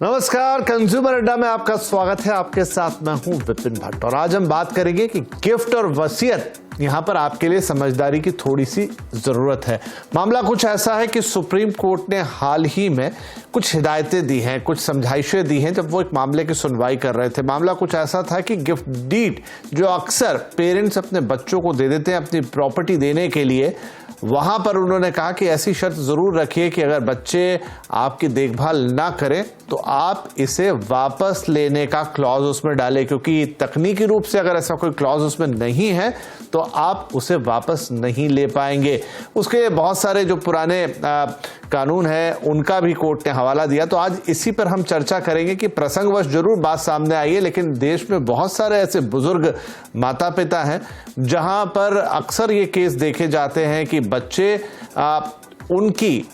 नमस्कार, कंज्यूमर अड्डा में आपका स्वागत है। आपके साथ मैं हूं विपिन भट्ट और आज हम बात करेंगे कि गिफ्ट और वसीयत, यहां पर आपके लिए समझदारी की थोड़ी सी जरूरत है। मामला कुछ ऐसा है कि सुप्रीम कोर्ट ने हाल ही में कुछ हिदायतें दी हैं, कुछ समझाइशें दी हैं जब वो एक मामले की सुनवाई कर रहे थे। मामला कुछ ऐसा था कि गिफ्ट डीड जो अक्सर पेरेंट्स अपने बच्चों को दे देते हैं अपनी प्रॉपर्टी देने के लिए, वहां पर उन्होंने कहा कि ऐसी शर्त जरूर रखिए कि अगर बच्चे आपकी देखभाल ना करें तो आप इसे वापस लेने का क्लॉज उसमें डालें, क्योंकि तकनीकी रूप से अगर ऐसा कोई क्लॉज उसमें नहीं है तो आप उसे वापस नहीं ले पाएंगे। उसके लिए बहुत सारे जो पुराने कानून है उनका भी कोर्ट ने हवाला दिया। तो आज इसी पर हम चर्चा करेंगे कि प्रसंगवश जरूर बात सामने आई है, लेकिन देश में बहुत सारे ऐसे बुजुर्ग माता पिता हैं जहां पर अक्सर ये केस देखे जाते हैं कि बच्चे उनकी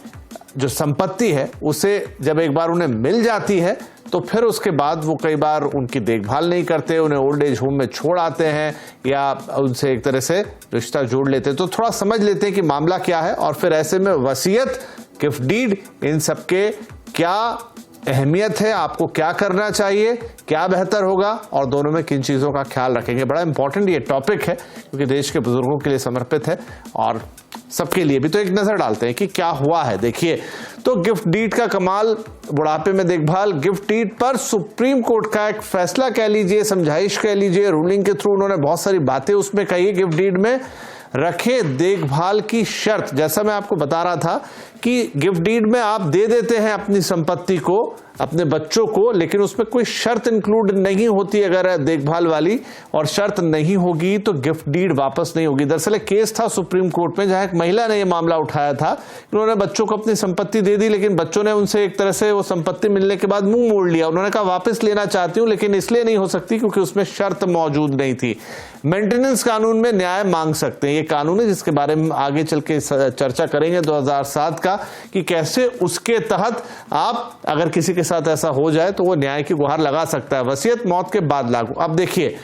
जो संपत्ति है उसे जब एक बार उन्हें मिल जाती है तो फिर उसके बाद वो कई बार उनकी देखभाल नहीं करते, उन्हें ओल्ड एज होम में छोड़ आते हैं या उनसे एक तरह से रिश्ता जोड़ लेते हैं। तो थोड़ा समझ लेते हैं कि मामला क्या है और फिर ऐसे में वसीयत, गिफ्ट डीड, इन सबके क्या अहमियत है, आपको क्या करना चाहिए, क्या बेहतर होगा और दोनों में किन चीजों का ख्याल रखेंगे। बड़ा इंपॉर्टेंट ये टॉपिक है क्योंकि देश के बुजुर्गों के लिए समर्पित है और सबके लिए भी। तो एक नजर डालते हैं कि क्या हुआ है। देखिए, तो गिफ्ट डीड का कमाल, बुढ़ापे में देखभाल। गिफ्ट डीड पर सुप्रीम कोर्ट का एक फैसला कह लीजिए, समझाइश कह लीजिए, रूलिंग के थ्रू उन्होंने बहुत सारी बातें उसमें कही। गिफ्ट डीड में रखे देखभाल की शर्त, जैसा मैं आपको बता रहा था कि गिफ्ट डीड में आप दे देते हैं अपनी संपत्ति को अपने बच्चों को, लेकिन उसमें कोई शर्त इंक्लूड नहीं होती अगर देखभाल वाली, और शर्त नहीं होगी तो गिफ्ट डीड वापस नहीं होगी। दरअसल एक केस था सुप्रीम कोर्ट में जहां एक महिला ने यह मामला उठाया था। उन्होंने बच्चों को अपनी संपत्ति दे दी, लेकिन बच्चों ने उनसे एक तरह से वो संपत्ति मिलने के बाद मुंह मोड़ लिया। उन्होंने कहा वापस लेना चाहती हूं, लेकिन इसलिए नहीं हो सकती क्योंकि उसमें शर्त मौजूद नहीं थी। मेंटेनेंस कानून में न्याय मांग सकते हैं, ये कानून है जिसके बारे में आगे चल के चर्चा करेंगे 2007 का, कि कैसे उसके तहत आप अगर किसी के साथ ऐसा हो जाए तो वो न्याय की गुहार लगा सकता है। वसीयत मौत के बाद लागू। अब देखिए,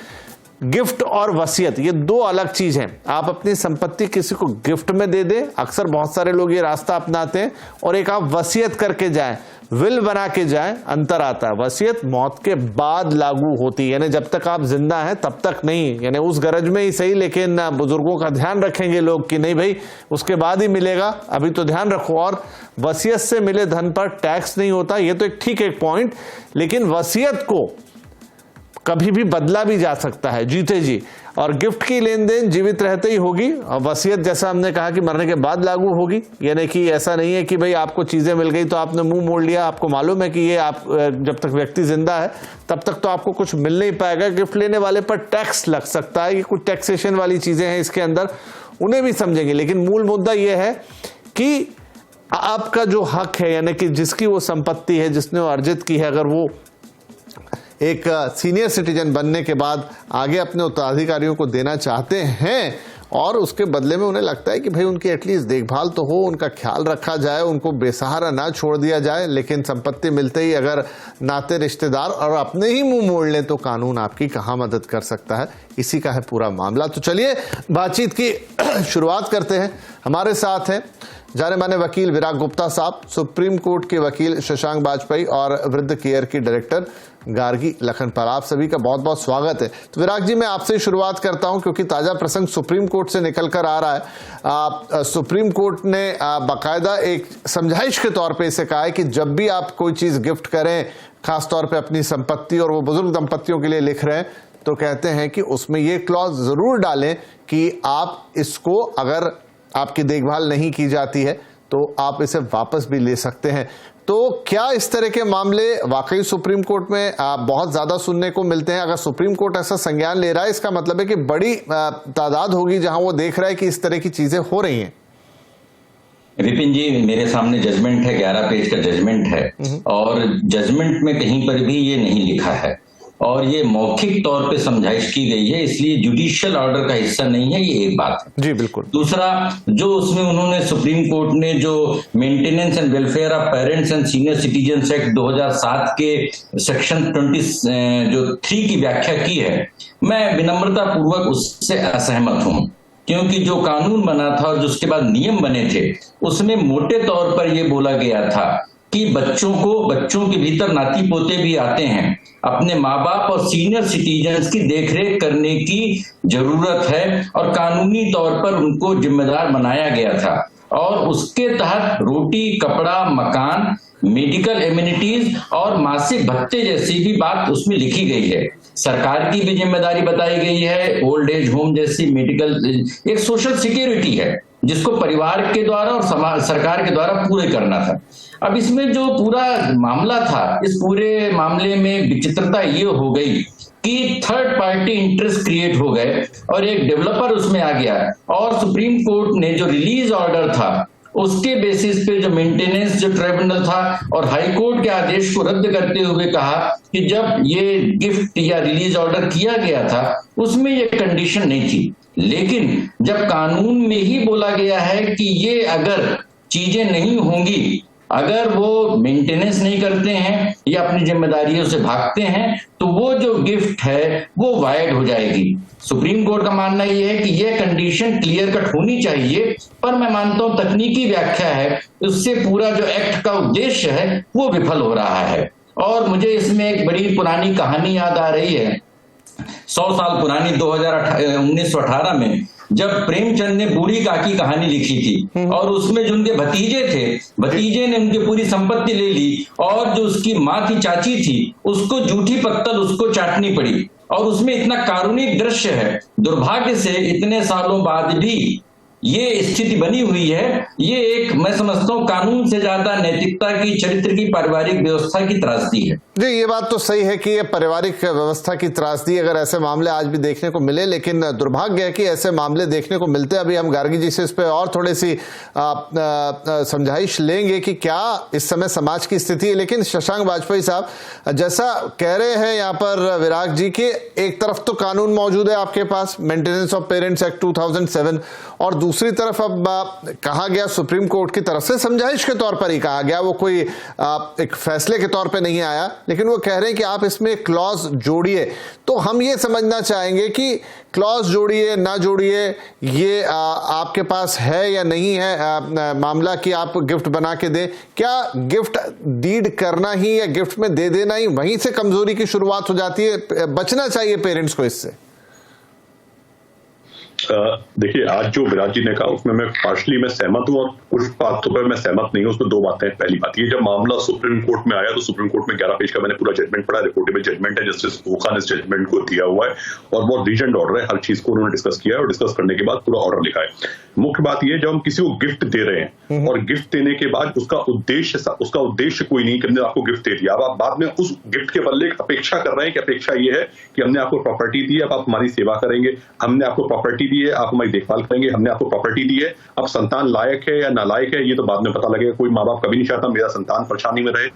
गिफ्ट और वसीयत ये दो अलग चीज हैं। आप अपनी संपत्ति किसी को गिफ्ट में दे दें, अक्सर बहुत सारे लोग ये रास्ता अपनाते हैं, और एक आप वसीयत करके जाएं, विल बना के जाएं, अंतर आता है। वसीयत मौत के बाद लागू होती है, यानी जब तक आप जिंदा हैं तब तक नहीं, यानी उस गरज में ही सही, लेकिन बुजुर्गों का ध्यान रखेंगे लोग कि नहीं भाई उसके बाद ही मिलेगा, अभी तो ध्यान रखो। और वसीयत से मिले धन पर टैक्स नहीं होता, ये तो एक ठीक एक पॉइंट, लेकिन वसीयत को कभी भी बदला भी जा सकता है जीते जी, और गिफ्ट की लेन देन जीवित रहते ही होगी। और वसीयत जैसा हमने कहा कि मरने के बाद लागू होगी, यानी कि ऐसा नहीं है कि भाई आपको चीजें मिल गई तो आपने मुंह मोड़ लिया। आपको मालूम है कि ये आप जब तक व्यक्ति जिंदा है तब तक तो आपको कुछ मिल नहीं पाएगा। गिफ्ट लेने वाले पर टैक्स लग सकता है, ये कुछ टैक्सेशन वाली चीजें हैं इसके अंदर, उन्हें भी समझेंगे। लेकिन मूल मुद्दा यह है कि आपका जो हक है, यानी कि जिसकी वो संपत्ति है, जिसने वो अर्जित की है, अगर वो एक सीनियर सिटीजन बनने के बाद आगे अपने उत्तराधिकारियों को देना चाहते हैं और उसके बदले में उन्हें लगता है कि भाई उनकी एटलीस्ट देखभाल तो हो, उनका ख्याल रखा जाए, उनको बेसहारा ना छोड़ दिया जाए, लेकिन संपत्ति मिलते ही अगर नाते रिश्तेदार और अपने ही मुंह मोड़ लें तो कानून आपकी कहां मदद कर सकता है। इसी का है पूरा मामला। तो चलिए बातचीत की शुरुआत करते हैं। हमारे साथ हैं जाने माने वकील विराग गुप्ता साहब, सुप्रीम कोर्ट के वकील शशांक बाजपेयी और वृद्ध केयर की डायरेक्टर गार्गी लखनपाल। आप सभी का बहुत बहुत स्वागत है। तो विराग जी, मैं आपसे शुरुआत करता हूं क्योंकि ताजा प्रसंग सुप्रीम कोर्ट से निकल कर आ रहा है। सुप्रीम कोर्ट ने बाकायदा एक समझाइश के तौर पे इसे कहा है कि जब भी आप कोई चीज गिफ्ट करें, खासतौर पे अपनी संपत्ति, और वो बुजुर्ग दंपतियों के लिए लिख रहे हैं, तो कहते हैं कि उसमें ये क्लॉज जरूर डालें कि आप इसको, अगर आपकी देखभाल नहीं की जाती है तो आप इसे वापस भी ले सकते हैं। तो क्या इस तरह के मामले वाकई सुप्रीम कोर्ट में बहुत ज्यादा सुनने को मिलते हैं? अगर सुप्रीम कोर्ट ऐसा संज्ञान ले रहा है, इसका मतलब है कि बड़ी तादाद होगी जहां वो देख रहा है कि इस तरह की चीजें हो रही हैं। विपिन जी, मेरे सामने जजमेंट है, 11 पेज का जजमेंट है, और जजमेंट में कहीं पर भी ये नहीं लिखा है, और ये मौखिक तौर पे समझाइश की गई है, इसलिए जुडिशियल ऑर्डर का हिस्सा नहीं है, ये एक बात है। जी बिल्कुल। दूसरा, जो उसमें उन्होंने सुप्रीम कोर्ट ने जो maintenance and welfare of parents and senior citizens act 2007 के सेक्शन 3 की व्याख्या की है, मैं विनम्रता पूर्वक उससे असहमत हूं, क्योंकि जो कानून बना था और जो उसके बाद नियम बने थे उसमें मोटे तौर पर यह बोला गया था कि बच्चों के भीतर नाती पोते भी आते हैं, अपने माँ बाप और सीनियर सिटीजन्स की देखरेख करने की जरूरत है और कानूनी तौर पर उनको जिम्मेदार बनाया गया था और उसके तहत रोटी, कपड़ा, मकान, मेडिकल एमिनिटीज और मासिक भत्ते जैसी भी बात उसमें लिखी गई है। सरकार की भी जिम्मेदारी बताई गई है, ओल्ड एज होम जैसी मेडिकल एक सोशल सिक्योरिटी है जिसको परिवार के द्वारा और सरकार के द्वारा पूरे करना था। अब इसमें जो पूरा मामला था, इस पूरे मामले में विचित्रता ये हो गई कि थर्ड पार्टी इंटरेस्ट क्रिएट हो गए और एक डेवलपर उसमें आ गया और सुप्रीम कोर्ट ने जो रिलीज ऑर्डर था उसके बेसिस पे जो मेंटेनेंस जो ट्रिब्यूनल था और हाई कोर्ट के आदेश को रद्द करते हुए कहा कि जब ये गिफ्ट या रिलीज ऑर्डर किया गया था उसमें ये कंडीशन नहीं थी। लेकिन जब कानून में ही बोला गया है कि ये अगर चीजें नहीं होंगी, अगर वो मेंटेनेंस नहीं करते हैं या अपनी जिम्मेदारियों से भागते हैं तो वो जो गिफ्ट है वो वायड हो जाएगी। सुप्रीम कोर्ट का मानना यह है कि यह कंडीशन क्लियर कट होनी चाहिए, पर मैं मानता हूं तकनीकी व्याख्या है, उससे पूरा जो एक्ट का उद्देश्य है वो विफल हो रहा है। और मुझे इसमें एक बड़ी पुरानी कहानी याद आ रही है, 100 साल पुरानी, 1918 में जब प्रेमचंद ने बूढ़ी काकी कहानी लिखी थी और उसमें जो उनके भतीजे ने उनकी पूरी संपत्ति ले ली और जो उसकी माँ थी, चाची थी, उसको जूठी पत्तल उसको चाटनी पड़ी और उसमें इतना कारुणिक दृश्य है। दुर्भाग्य से इतने सालों बाद भी ये स्थिति बनी हुई है। ये एक, मैं समझता हूँ, कानून से ज्यादा नैतिकता की, चरित्र की, पारिवारिक व्यवस्था की त्रासदी है। जी, ये बात तो सही है कि ये पारिवारिक व्यवस्था की त्रासदी अगर ऐसे मामले आज भी देखने को मिले, लेकिन दुर्भाग्य है कि ऐसे मामले देखने को मिलते हैं। अभी हम गार्गी जी से इस पे और थोड़ी सी समझाइश लेंगे कि क्या इस समय समाज की स्थिति है। लेकिन शशांक बाजपेयी साहब, जैसा कह रहे हैं यहाँ पर विराग जी के, एक तरफ तो कानून मौजूद है आपके पास, मेंटेनेंस ऑफ पेरेंट्स एक्ट 2007, और दूसरी तरफ अब कहा गया सुप्रीम कोर्ट की तरफ से, समझाइश के तौर पर ही कहा गया, वो कोई एक फैसले के तौर पे नहीं आया, लेकिन वो कह रहे हैं कि आप इसमें क्लॉज जोड़िए। तो हम ये समझना चाहेंगे कि क्लॉज जोड़िए ना जोड़िए, ये आपके पास है या नहीं है मामला कि आप गिफ्ट बना के दें। क्या गिफ्ट डीड करना ही या गिफ्ट में दे देना ही, वहीं से कमजोरी की शुरुआत हो जाती है? बचना चाहिए पेरेंट्स को इससे। देखिए, आज जो विराज जी ने कहा उसमें मैं पार्शली मैं सहमत हूं और कुछ बातों पर मैं सहमत नहीं हूं। उसमें दो बातें हैं। पहली बात, ये जब मामला सुप्रीम कोर्ट में आया तो सुप्रीम कोर्ट में 11 पेज का मैंने पूरा जजमेंट पढ़ा, रिपोर्टेबल जजमेंट है, जस्टिस ओखा ने इस जजमेंट को दिया हुआ है और बहुत रीजनड ऑर्डर है, हर चीज को उन्होंने डिस्कस किया है और डिस्कस करने के बाद पूरा ऑर्डर लिखा है। मुख्य बात यह, जब हम किसी को गिफ्ट दे रहे हैं और गिफ्ट देने के बाद उसका उद्देश्य कोई नहीं कि हमने आपको गिफ्ट दे दिया, अब आप बाद में उस गिफ्ट के बदले एक अपेक्षा कर रहे हैं कि अपेक्षा ये है कि हमने आपको प्रॉपर्टी दी है, अब आप हमारी सेवा करेंगे, हमने आपको प्रॉपर्टी दी है, आप हमारी देखभाल करेंगे, हमने आपको प्रॉपर्टी दी है। अब संतान लायक है या नालायक है ये तो बाद में पता लगेगा। कोई माँ बाप कभी नहीं चाहता मेरा संतान परेशानी में रहे,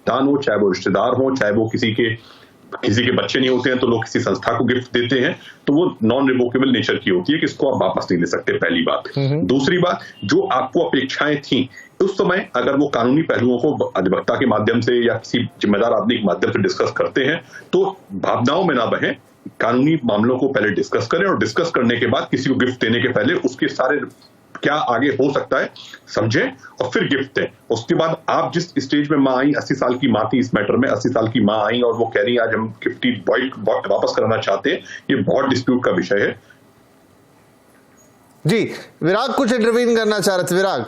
हो चाहे वो रिश्तेदार हो, चाहे वो किसी के बच्चे नहीं होते हैं तो लोग किसी संस्था को गिफ्ट देते हैं, तो वो नॉन रिवोकेबल नेचर की होती है कि इसको आप वापस नहीं ले सकते, पहली बात। दूसरी बात, जो आपको अपेक्षाएं थी उस समय अगर वो कानूनी पहलुओं को अधिवक्ता के माध्यम से या किसी जिम्मेदार आदमी के माध्यम से डिस्कस करते हैं तो भावनाओं में ना बहें, कानूनी मामलों को पहले डिस्कस करें और डिस्कस करने के बाद किसी को गिफ्ट देने के पहले उसके सारे क्या आगे हो सकता है समझें और फिर गिफ्ट दें। उसके बाद आप जिस स्टेज में माँ आई, 80 साल की माँ थी इस मैटर में, 80 साल की माँ आई और वो कह रही है आज हम 50 बॉय वापस कराना चाहते हैं, ये बहुत डिस्प्यूट का विषय है। जी, विराग कुछ इंटरवीन करना चाह रहे थे। विराग।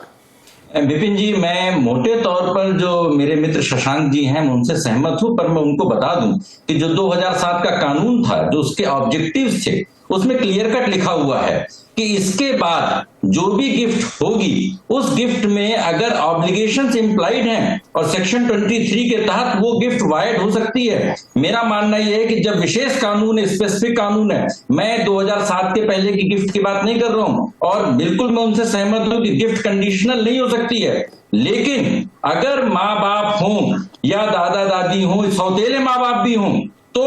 विपिन जी, मैं मोटे तौर पर जो मेरे मित्र शशांक जी हैं मैं उनसे सहमत हूं, पर मैं उनको बता दूं कि जो 2007 का कानून था, जो उसके ऑब्जेक्टिव्स थे, उसमें क्लियर कट लिखा हुआ है कि इसके बाद जो भी गिफ्ट होगी उस गिफ्ट में अगर ऑब्लिगेशंस इंप्लाइड हैं और सेक्शन 23 के तहत वो गिफ्ट वायड हो सकती है। मेरा मानना यह है कि जब विशेष कानून है, स्पेसिफिक कानून है, मैं 2007 के पहले की गिफ्ट की बात नहीं कर रहा हूं और बिल्कुल मैं उनसे सहमत हूं कि गिफ्ट कंडीशनल नहीं हो सकती है, लेकिन अगर माँ बाप हों या दादा दादी हों, सौतेले माँ बाप भी हों, तो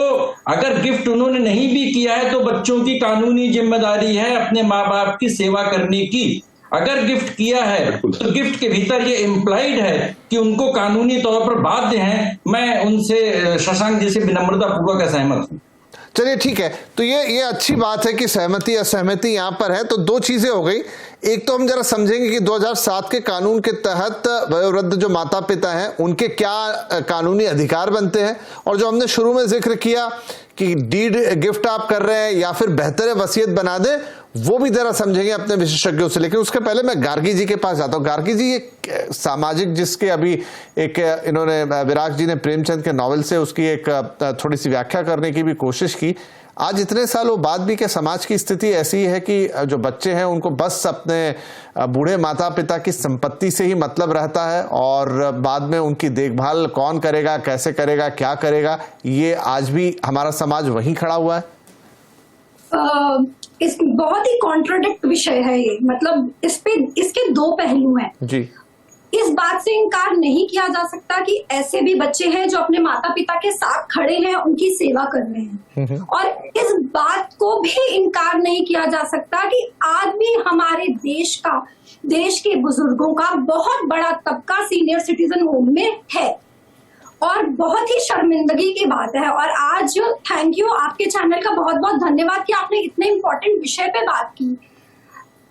अगर गिफ्ट उन्होंने नहीं भी किया है तो बच्चों की कानूनी जिम्मेदारी है अपने माँ बाप की सेवा करने की। अगर गिफ्ट किया है तो गिफ्ट के भीतर ये इम्प्लाइड है कि उनको कानूनी तौर पर बाध्य हैं। मैं उनसे शशांक जी से विनम्रता पूर्वक सहमत हूं। चलिए ठीक है, तो ये अच्छी बात है कि सहमति असहमति यहाँ पर है। तो दो चीजें हो गई। एक तो हम जरा समझेंगे कि 2007 के कानून के तहत वयोवृद्ध जो माता पिता हैं उनके क्या कानूनी अधिकार बनते हैं, और जो हमने शुरू में जिक्र किया कि डीड गिफ्ट आप कर रहे हैं या फिर बेहतर वसीयत बना दें, वो भी जरा समझेंगे अपने विशेषज्ञों से। लेकिन उसके पहले मैं गार्गी जी के पास जाता हूँ। गार्गी जी, ये सामाजिक जिसके अभी एक इन्होंने विराग जी ने प्रेमचंद के नॉवेल से उसकी एक थोड़ी सी व्याख्या करने की भी कोशिश की। आज इतने सालों बाद भी क्या समाज की स्थिति ऐसी है कि जो बच्चे हैं उनको बस अपने बूढ़े माता पिता की संपत्ति से ही मतलब रहता है, और बाद में उनकी देखभाल कौन करेगा, कैसे करेगा, क्या करेगा, ये आज भी हमारा समाज वहीं खड़ा हुआ है? इस बहुत ही कॉन्ट्रोडिक्ट विषय है ये। मतलब इसके दो पहलू हैं जी। इस बात से इनकार नहीं किया जा सकता कि ऐसे भी बच्चे हैं जो अपने माता पिता के साथ खड़े हैं, उनकी सेवा कर रहे हैं, और इस बात को भी इनकार नहीं किया जा सकता कि आज भी हमारे देश के बुजुर्गों का बहुत बड़ा तबका सीनियर सिटीजन होम में है, और बहुत ही शर्मिंदगी की बात है। और आज थैंक यू, आपके चैनल का बहुत बहुत धन्यवाद कि आपने इतने इम्पोर्टेंट विषय पे बात की।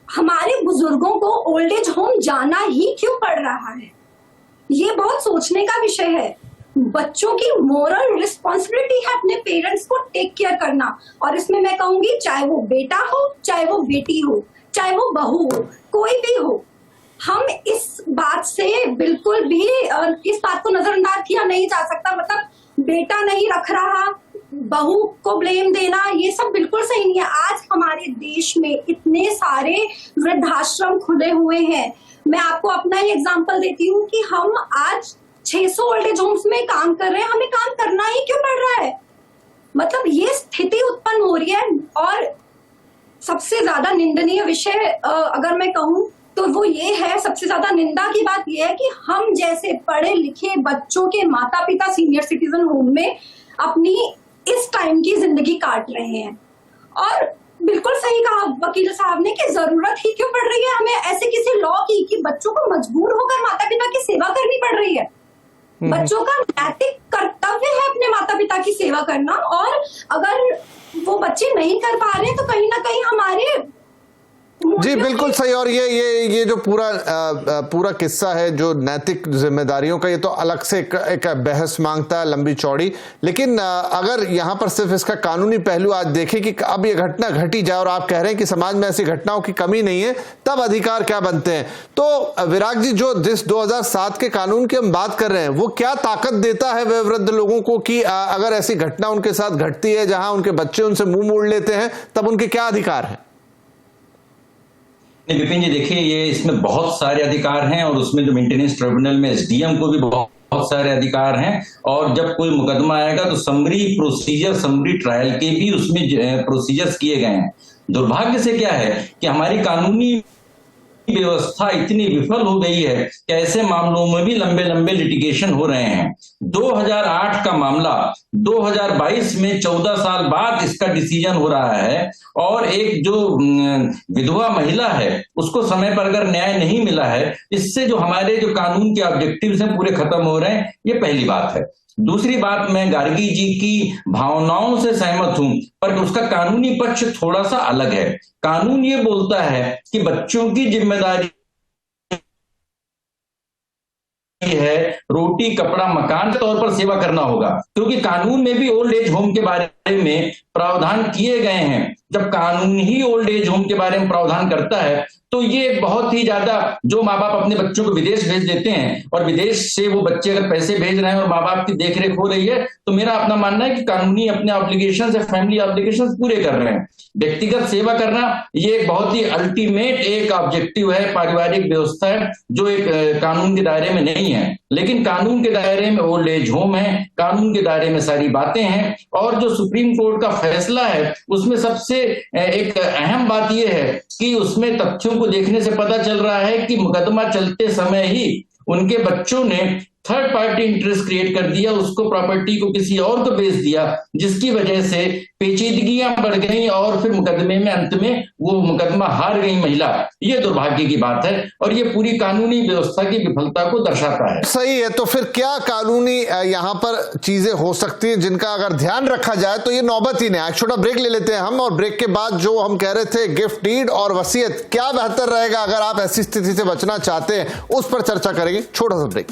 हमारे बुजुर्गों को ओल्ड एज होम जाना ही क्यों पड़ रहा है, ये बहुत सोचने का विषय है। बच्चों की मोरल रिस्पॉन्सिबिलिटी है अपने पेरेंट्स को टेक केयर करना, और इसमें मैं कहूंगी चाहे वो बेटा हो, चाहे वो बेटी हो, चाहे वो बहू हो, कोई भी हो, हम इस बात से बिल्कुल भी इस बात को नजरअंदाज किया नहीं जा सकता। मतलब बेटा नहीं रख रहा, बहू को ब्लेम देना, ये सब बिल्कुल सही नहीं है। आज हमारे देश में इतने सारे वृद्धाश्रम खुले हुए हैं। मैं आपको अपना ही एग्जांपल देती हूँ कि हम आज 600 ओल्ड एज होम्स में काम कर रहे हैं, हमें काम करना ही क्यों पड़ रहा है? मतलब ये स्थिति उत्पन्न हो रही है। और सबसे ज्यादा निंदनीय विषय अगर मैं कहूँ तो वो ये है, सबसे ज्यादा निंदा की बात ये है कि हम जैसे पढ़े लिखे बच्चों के माता पिता सीनियर सिटीजन होम में अपनी इस टाइम की जिंदगी काट रहे हैं। और बिल्कुल सही कहा वकील साहब ने कि जरूरत ही क्यों पड़ रही है हमें ऐसे किसी लॉ की कि बच्चों को मजबूर होकर माता पिता की सेवा करनी पड़ रही है। बच्चों का नैतिक कर्तव्य है अपने माता पिता की सेवा करना, और अगर वो बच्चे नहीं कर पा रहे तो कहीं ना कहीं हमारे जी बिल्कुल सही। और ये जो पूरा किस्सा है जो नैतिक जिम्मेदारियों का, ये तो अलग से एक बहस मांगता है लंबी चौड़ी। लेकिन अगर यहाँ पर सिर्फ इसका कानूनी पहलू आज देखें कि अब ये घटना घटी जाए और आप कह रहे हैं कि समाज में ऐसी घटनाओं की कमी नहीं है, तब अधिकार क्या बनते हैं। तो विराग जी, जो जिस 2007 के कानून की हम बात कर रहे हैं, वो क्या ताकत देता है वयोवृद्ध लोगों को कि अगर ऐसी घटना उनके साथ घटती है जहां उनके बच्चे उनसे मुंह मोड़ लेते हैं, तब उनके क्या अधिकार हैं? विपिन जी, देखिए, ये इसमें बहुत सारे अधिकार हैं, और उसमें जो मेंटेनेंस ट्रिब्यूनल में एसडीएम को भी बहुत सारे अधिकार हैं। और जब कोई मुकदमा आएगा तो समरी ट्रायल के भी उसमें प्रोसीजर्स किए गए हैं। दुर्भाग्य से क्या है कि हमारी कानूनी व्यवस्था इतनी विफल हो गई है कि ऐसे मामलों में भी लंबे लंबे लिटिगेशन हो रहे हैं। 2008 का मामला 2022 में 14 साल बाद इसका डिसीजन हो रहा है, और एक जो विधवा महिला है उसको समय पर अगर न्याय नहीं मिला है, इससे जो हमारे जो कानून के ऑब्जेक्टिव्स हैं पूरे खत्म हो रहे हैं। ये पहली बात है। दूसरी बात, मैं गार्गी जी की भावनाओं से सहमत हूं, पर उसका कानूनी पक्ष थोड़ा सा अलग है। कानून ये बोलता है कि बच्चों की जिम्मेदारी है रोटी कपड़ा मकान के तौर पर सेवा करना होगा, क्योंकि कानून में भी ओल्ड एज होम के बारे में प्रावधान किए गए हैं। जब कानून ही ओल्ड एज होम के बारे में प्रावधान करता है तो ये बहुत ही ज्यादा, जो माँ बाप अपने बच्चों को विदेश भेज देते हैं और विदेश से वो बच्चे अगर पैसे भेज रहे हैं और माँ बाप की देखरेख हो रही है, तो मेरा अपना मानना है कि कानूनी अपने ऑब्लिगेशंस या फैमिली ऑब्लिगेशंस पूरे कर रहे हैं। व्यक्तिगत सेवा करना ये एक बहुत ही अल्टीमेट एक ऑब्जेक्टिव है, पारिवारिक व्यवस्था है, जो एक कानून के दायरे में नहीं है। लेकिन कानून के दायरे में ओल्ड एज होम है, कानून के दायरे में सारी बातें हैं। और जो सुप्रीम कोर्ट का फैसला है उसमें सबसे एक अहम बात यह है कि उसमें तथ्यों को देखने से पता चल रहा है कि मुकदमा चलते समय ही उनके बच्चों ने थर्ड पार्टी इंटरेस्ट क्रिएट कर दिया, उसको प्रॉपर्टी को किसी और को बेच दिया, जिसकी वजह से पेचीदगियां बढ़ गई और फिर मुकदमे में अंत में वो मुकदमा हार गई महिला। ये दुर्भाग्य की बात है और ये पूरी कानूनी व्यवस्था की विफलता को दर्शाता है। सही है, तो फिर क्या कानूनी यहाँ पर चीजें हो सकती हैं जिनका अगर ध्यान रखा जाए तो ये नौबत ही नहीं। एक छोटा ब्रेक ले लेते हैं हम, और ब्रेक के बाद जो हम कह रहे थे गिफ्ट डीड और वसीयत, क्या बेहतर रहेगा अगर आप ऐसी स्थिति से बचना चाहते हैं, उस पर चर्चा करेंगे। छोटा सा ब्रेक।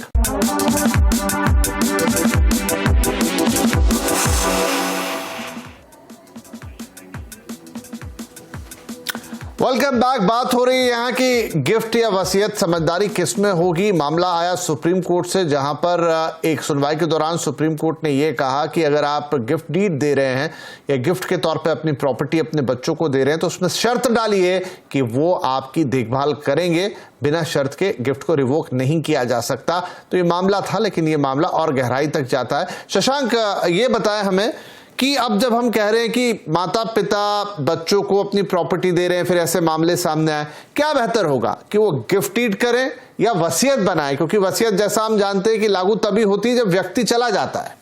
Welcome back. बात हो रही है यहाँ की गिफ्ट या वसीयत, समझदारी किसमें होगी। मामला आया सुप्रीम कोर्ट से, जहां पर एक सुनवाई के दौरान सुप्रीम कोर्ट ने यह कहा कि अगर आप गिफ्ट डीड दे रहे हैं या गिफ्ट के तौर पे अपनी प्रॉपर्टी अपने बच्चों को दे रहे हैं तो उसमें शर्त डाली है कि वो आपकी देखभाल करेंगे, बिना शर्त के गिफ्ट को रिवोक नहीं किया जा सकता। तो ये मामला था, लेकिन ये मामला और गहराई तक जाता है। शशांक, ये बताएं हमें कि अब जब हम कह रहे हैं कि माता पिता बच्चों को अपनी प्रॉपर्टी दे रहे हैं, फिर ऐसे मामले सामने आए, क्या बेहतर होगा कि वो गिफ्ट डीड करें या वसीयत बनाएं? क्योंकि वसीयत जैसा हम जानते हैं कि लागू तभी होती है जब व्यक्ति चला जाता है।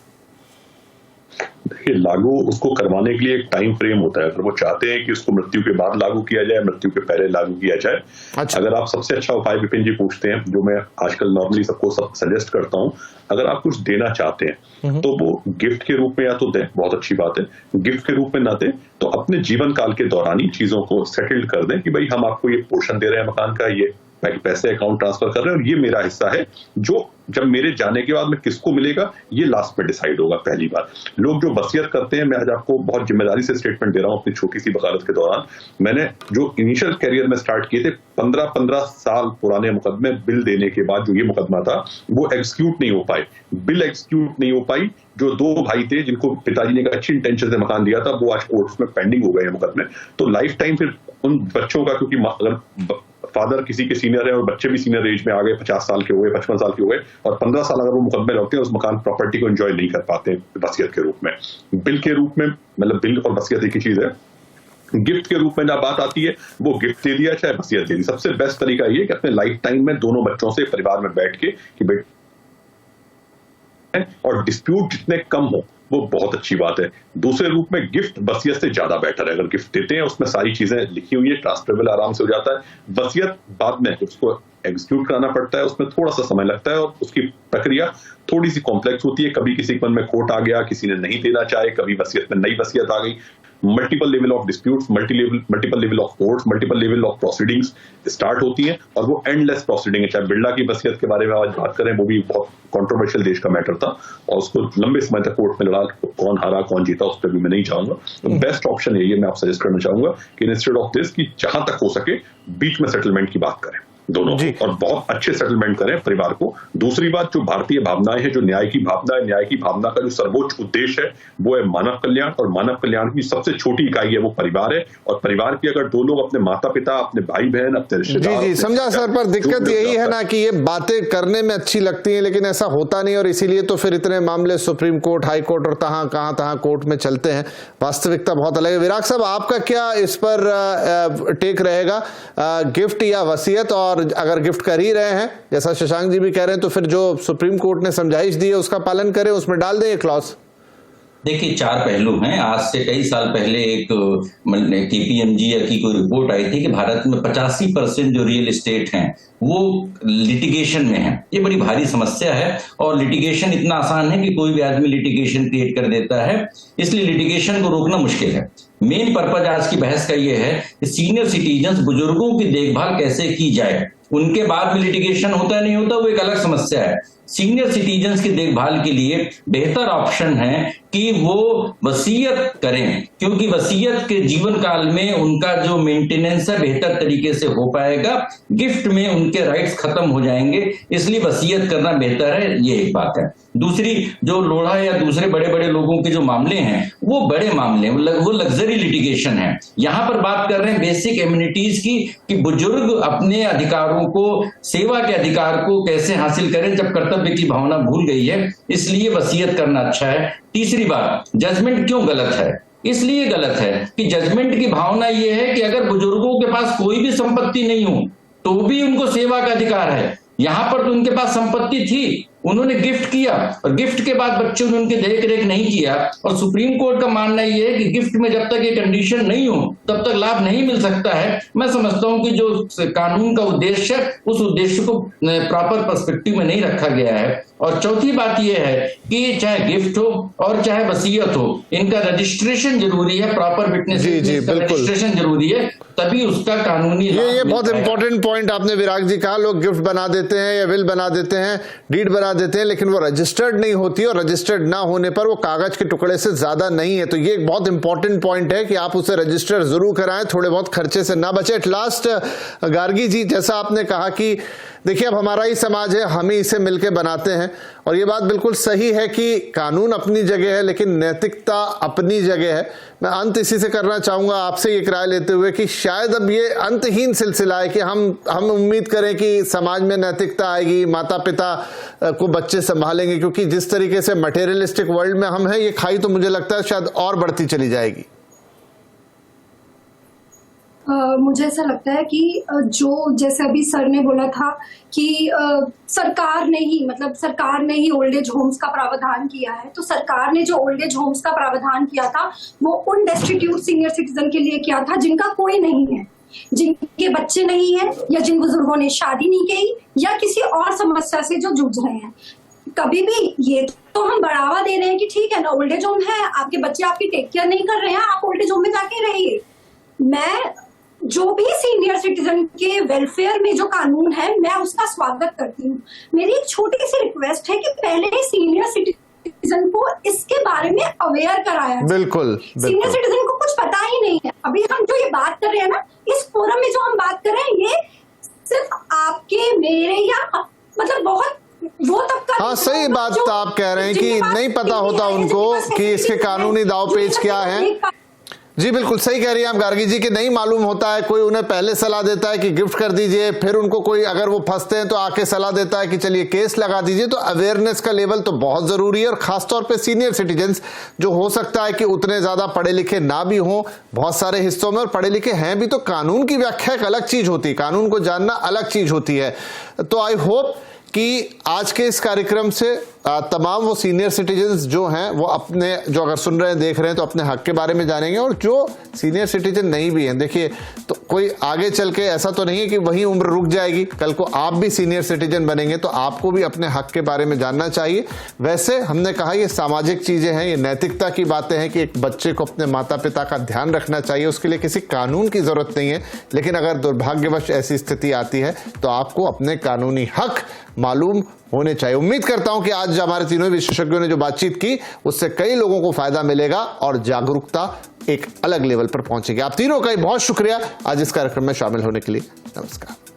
देखिए, लागू उसको करवाने के लिए एक टाइम फ्रेम होता है। अगर वो चाहते हैं कि उसको मृत्यु के बाद लागू किया जाए, मृत्यु के पहले लागू किया जाए। अच्छा। अगर आप सबसे अच्छा उपाय विपिन जी पूछते हैं, जो मैं आजकल नॉर्मली सबको सजेस्ट करता हूं, अगर आप कुछ देना चाहते हैं तो वो गिफ्ट के रूप में या तो दें, बहुत अच्छी बात है। गिफ्ट के रूप में ना दें तो अपने जीवन काल के दौरान ही चीजों को सेटल्ड कर दें कि भाई हम आपको ये पोर्शन दे रहे हैं मकान का, ये पैसे अकाउंट ट्रांसफर कर रहे हैं और ये मेरा हिस्सा है, जो जब मेरे जाने के बाद में किसको मिलेगा ये लास्ट में डिसाइड होगा। पहली बात, लोग जो वसीयत करते हैं, मैं आज आपको बहुत जिम्मेदारी से स्टेटमेंट दे रहा हूं अपनी छोटी सी वकालत के दौरान, मैंने जो इनिशियल कैरियर में स्टार्ट किए थे 15 साल पुराने मुकदमे बिल देने के बाद जो ये मुकदमा था वो एग्जीक्यूट नहीं हो पाए, बिल एग्जीक्यूट नहीं हो पाई। जो दो भाई थे जिनको पिताजी ने अच्छी इंटेंशन से मकान दिया था वो आज कोर्ट्स में पेंडिंग हो गए हैं मुकदमे। तो लाइफ टाइम फिर उन बच्चों का, क्योंकि अगर फादर किसी के सीनियर है और बच्चे भी सीनियर एज में आ गए, 50 साल के हो गए, 55 साल के हो गए, और 15 साल अगर वो मुकदमे लौटते हैं उस मकान प्रॉपर्टी को एंजॉय नहीं कर पाते वसीयत के रूप में। बिल के रूप में, मतलब बिल और वसीयत एक ही चीज है। गिफ्ट के रूप में जब बात आती है, वो गिफ्ट दे दिया चाहे वसीयत दे दी, सबसे बेस्ट तरीका ये कि अपने लाइफ टाइम में दोनों बच्चों से परिवार में बैठ के कि बेटे, और डिस्प्यूट जितने कम हो वो बहुत अच्छी बात है। दूसरे रूप में गिफ्ट वसीयत से ज्यादा बेटर है। अगर गिफ्ट देते हैं उसमें सारी चीजें लिखी हुई है, ट्रांसफरेबल आराम से हो जाता है। वसीयत बाद में उसको एग्जीक्यूट कराना पड़ता है, उसमें थोड़ा सा समय लगता है और उसकी प्रक्रिया थोड़ी सी कॉम्प्लेक्स होती है। कभी किसी के मन में खोट आ गया, किसी ने नहीं देना चाहे, कभी वसीयत में नई वसीयत आ गई, multiple level of disputes, multiple level of courts, multiple level of proceedings start होती हैं और वो एंडलेस प्रोसीडिंग है। चाहे बिरला की वसीयत के बारे में आज बात करें, वो भी बहुत कंट्रोवर्शियल देश का मैटर था और उसको लंबे समय तक कोर्ट में लड़ा, कौन हारा कौन जीता उस पर भी मैं नहीं चाहूंगा। तो बेस्ट ऑप्शन है ये, मैं आप सजेस्ट करना चाहूंगा कि इंस्टेड ऑफ दिस कि जहां तक हो सके बीच में सेटलमेंट की बात करें दोनों, और बहुत अच्छे सेटलमेंट करें परिवार को। दूसरी बात, जो भारतीय भावनाएं हैं, जो न्याय की भावना है, न्याय की भावना का जो सर्वोच्च उद्देश्य है वो है मानव कल्याण, और मानव कल्याण की सबसे छोटी इकाई है वो परिवार है। और परिवार की अगर दो लोग, अपने माता पिता, अपने भाई बहन, अपने रिश्तेदार, जी समझा सर, पर दिक्कत यही है ना कि ये बातें करने में अच्छी लगती हैं लेकिन ऐसा होता नहीं, और इसीलिए तो फिर इतने मामले सुप्रीम कोर्ट, हाई कोर्ट और कहां कोर्ट में चलते हैं। वास्तविकता बहुत अलग है। विराग साहब, आपका क्या इस पर टेक रहेगा, गिफ्ट या वसीयत? और अगर गिफ्ट कर ही रहे हैं, जैसा शशांक जी भी कह रहे हैं, तो फिर जो सुप्रीम कोर्ट ने समझाइश दी है उसका पालन करें, उसमें डाल दें क्लॉज। देखिए, चार पहलू हैं। आज से कई साल पहले एक KPMG की कोई रिपोर्ट आई थी कि भारत में 85% जो रियल एस्टेट हैं वो लिटिगेशन में है। ये बड़ी भारी समस्या है और लिटिगेशन इतना आसान है कि कोई भी आदमी लिटिगेशन क्रिएट कर देता है, इसलिए लिटिगेशन को रोकना मुश्किल है। मेन पर्पज आज की बहस का ये है कि सीनियर सिटीजन्स, बुजुर्गों की देखभाल कैसे की जाए। उनके बाद में लिटिगेशन होता है नहीं होता वो एक अलग समस्या है। सीनियर सिटीजन्स की देखभाल के लिए बेहतर ऑप्शन है कि वो वसीयत करें, क्योंकि वसीयत के जीवन काल में उनका जो मेंटेनेंस है बेहतर तरीके से हो पाएगा। गिफ्ट में उनके राइट्स खत्म हो जाएंगे, इसलिए वसीयत करना बेहतर है। ये एक बात है। दूसरी, जो लोढ़ा या दूसरे बड़े बड़े लोगों के जो मामले हैं वो बड़े मामले, वो लग्जरी लिटिगेशन है। यहां पर बात कर रहे हैं बेसिक एम्यूनिटीज की, कि बुजुर्ग अपने अधिकारों को, सेवा के अधिकार को कैसे हासिल करें जब कर्तव्य की भावना भूल गई है, इसलिए वसीयत करना अच्छा है। तीसरी बात, जजमेंट क्यों गलत है? इसलिए गलत है कि जजमेंट की भावना यह है कि अगर बुजुर्गों के पास कोई भी संपत्ति नहीं हो तो भी उनको सेवा का अधिकार है। यहां पर तो उनके पास संपत्ति थी, उन्होंने गिफ्ट किया और गिफ्ट के बाद बच्चों ने उनकी देख रेख नहीं किया, और सुप्रीम कोर्ट का मानना ये है कि गिफ्ट में जब तक ये कंडीशन नहीं हो तब तक लाभ नहीं मिल सकता है। मैं समझता हूं कि जो कानून का उद्देश्य है उस उद्देश्य को प्रॉपर पर्सपेक्टिव में नहीं रखा गया है। और चौथी बात यह है कि चाहे गिफ्ट हो और चाहे वसीयत हो, इनका रजिस्ट्रेशन जरूरी है, प्रॉपर विटनेस रजिस्ट्रेशन जरूरी है, तभी उसका कानूनी ये बहुत इंपॉर्टेंट पॉइंट आपने विराग जी कहा। लोग गिफ्ट बना देते हैं या विल बना देते हैं, डीड बना देते हैं, लेकिन वो रजिस्टर्ड नहीं होती, और रजिस्टर्ड ना होने पर वो कागज के टुकड़े से ज्यादा नहीं है। तो ये एक बहुत इंपॉर्टेंट पॉइंट है कि आप उसे रजिस्टर जरूर कराएं, थोड़े बहुत खर्चे से ना बचे। एट लास्ट गार्गी जी, जैसा आपने कहा कि देखिए अब हमारा ही समाज है, हम ही इसे मिलकर बनाते हैं, और ये बात बिल्कुल सही है कि कानून अपनी जगह है लेकिन नैतिकता अपनी जगह है। मैं अंत इसी से करना चाहूंगा, आपसे ये राय लेते हुए कि शायद अब ये अंतहीन सिलसिला है कि हम उम्मीद करें कि समाज में नैतिकता आएगी, माता पिता को बच्चे संभालेंगे, क्योंकि जिस तरीके से मटेरियलिस्टिक वर्ल्ड में हम हैं, ये खाई तो मुझे लगता है शायद और बढ़ती चली जाएगी। मुझे ऐसा लगता है कि जो जैसे अभी सर ने बोला था कि सरकार ने ही ओल्ड एज होम्स का प्रावधान किया है, तो सरकार ने जो ओल्ड एज होम्स का प्रावधान किया था वो उन डेस्टिट्यूट सीनियर सिटीजन के लिए किया था जिनका कोई नहीं है, जिनके बच्चे नहीं है, या जिन बुजुर्गों ने शादी नहीं की या किसी और समस्या से जो जूझ रहे हैं। कभी भी ये तो हम बढ़ावा दे रहे हैं कि ठीक है ना, ओल्ड एज होम है, आपके बच्चे आपकी टेक केयर नहीं कर रहे हैं, आप ओल्ड एज होम में जाके रहिए। मैं जो भी सीनियर सिटीजन के वेलफेयर में जो कानून है मैं उसका स्वागत करती हूँ। मेरी एक छोटी सी रिक्वेस्ट है कि पहले सीनियर सिटीजन को इसके बारे में अवेयर कराया जाए। बिल्कुल, सीनियर सिटीजन को कुछ पता ही नहीं है। अभी हम जो ये बात कर रहे हैं ना, इस फोरम में जो हम बात कर रहे हैं, ये सिर्फ आपके मेरे या मतलब बहुत वो तबका, हाँ सही बात आप कह रहे हैं कि नहीं पता होता उनको कि इसके कानूनी दाव पेच क्या है। जी बिल्कुल सही कह रही हैं आप गार्गी जी कि नहीं मालूम होता है, कोई उन्हें पहले सलाह देता है कि गिफ्ट कर दीजिए, फिर उनको कोई अगर वो फंसते हैं तो आके सलाह देता है कि चलिए केस लगा दीजिए। तो अवेयरनेस का लेवल तो बहुत जरूरी है, और खासतौर पे सीनियर सिटीजन्स जो हो सकता है कि उतने ज्यादा पढ़े लिखे ना भी हों बहुत सारे हिस्सों में, और पढ़े लिखे हैं भी, तो कानून की व्याख्या एक अलग चीज होती है, कानून को जानना अलग चीज होती है। तो आई होप कि आज के इस कार्यक्रम से तमाम वो सीनियर सिटीजन्स जो हैं वो अपने, जो अगर सुन रहे हैं देख रहे हैं, तो अपने हक के बारे में जानेंगे, और जो सीनियर सिटीजन नहीं भी हैं, देखिए तो कोई आगे चल के ऐसा तो नहीं है कि वही उम्र रुक जाएगी, कल को आप भी सीनियर सिटीजन बनेंगे तो आपको भी अपने हक के बारे में जानना चाहिए। वैसे हमने कहा ये सामाजिक चीजें हैं, ये नैतिकता की बातें हैं कि एक बच्चे को अपने माता पिता का ध्यान रखना चाहिए, उसके लिए किसी कानून की जरूरत नहीं है, लेकिन अगर दुर्भाग्यवश ऐसी स्थिति आती है तो आपको अपने कानूनी हक मालूम होने चाहिए। उम्मीद करता हूं कि आज हमारे तीनों विशेषज्ञों ने जो बातचीत की उससे कई लोगों को फायदा मिलेगा और जागरूकता एक अलग लेवल पर पहुंचेगी। आप तीनों का बहुत शुक्रिया आज इस कार्यक्रम में शामिल होने के लिए। नमस्कार।